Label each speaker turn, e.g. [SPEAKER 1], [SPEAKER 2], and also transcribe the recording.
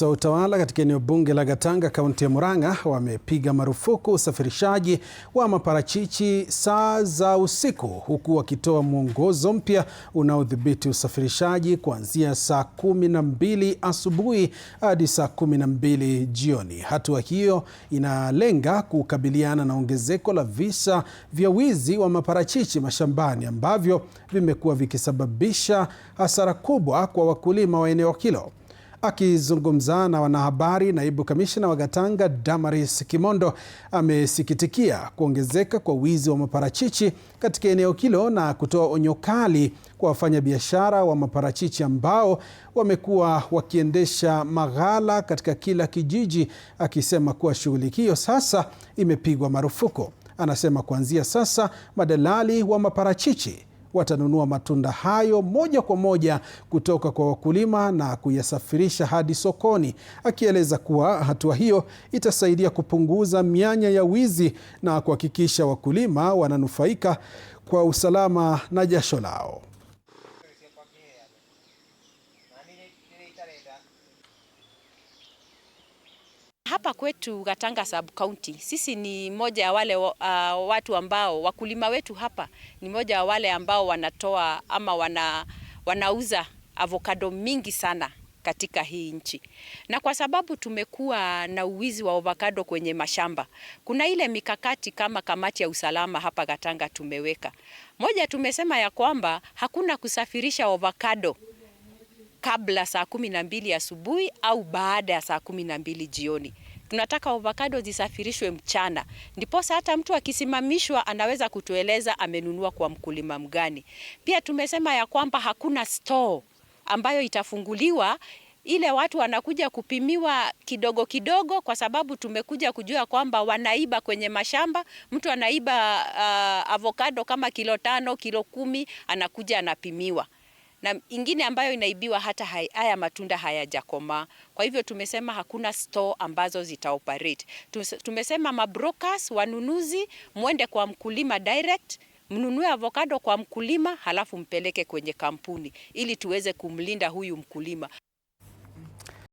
[SPEAKER 1] Utawala katika eneo bunge la Gatanga, kaunti ya Murang'a, wamepiga marufuku usafirishaji wa maparachichi saa za usiku, huku wakitoa mwongozo mpya unaodhibiti usafirishaji kuanzia saa 12 asubuhi hadi saa 12 jioni. Hatua hiyo inalenga kukabiliana na ongezeko la visa vya wizi wa maparachichi mashambani ambavyo vimekuwa vikisababisha hasara kubwa kwa wakulima wa eneo hilo. Akizungumza na wanahabari, naibu kamishna wa Gatanga Damaris Kimondo amesikitikia kuongezeka kwa wizi wa maparachichi katika eneo hilo na kutoa onyo kali kwa wafanyabiashara wa maparachichi ambao wamekuwa wakiendesha maghala katika kila kijiji, akisema kuwa shughuli hiyo sasa imepigwa marufuku. Anasema kuanzia sasa madalali wa maparachichi watanunua matunda hayo moja kwa moja kutoka kwa wakulima na kuyasafirisha hadi sokoni, akieleza kuwa hatua hiyo itasaidia kupunguza mianya ya wizi na kuhakikisha wakulima wananufaika kwa usalama na jasho lao.
[SPEAKER 2] Hapa kwetu Gatanga sub county, sisi ni moja ya wale watu ambao wakulima wetu hapa ni moja ya wale ambao wanatoa ama wanauza avocado mingi sana katika hii nchi. Na kwa sababu tumekuwa na uwizi wa avocado kwenye mashamba, kuna ile mikakati kama kamati ya usalama hapa Gatanga tumeweka. Moja, tumesema ya kwamba hakuna kusafirisha avocado kabla saa 12 asubuhi au baada ya saa 12 jioni. Tunataka avocado zisafirishwe mchana. Ndiposa hata mtu akisimamishwa anaweza kutueleza amenunua kwa mkulima mgani. Pia tumesema ya kwamba hakuna store ambayo itafunguliwa ile watu wanakuja kupimiwa kidogo kidogo, kwa sababu tumekuja kujua kwamba wanaiba kwenye mashamba. Mtu anaiba avocado kama kilo 5, kilo 10, anakuja anapimiwa. Na ingine ambayo inaibiwa hata haya matunda hayajakomaa. Kwa hivyo tumesema hakuna store ambazo zitaoperate. Tumesema mabrokers, wanunuzi, muende kwa mkulima direct, mnunue avocado kwa mkulima halafu mpeleke kwenye kampuni ili tuweze kumlinda huyu mkulima.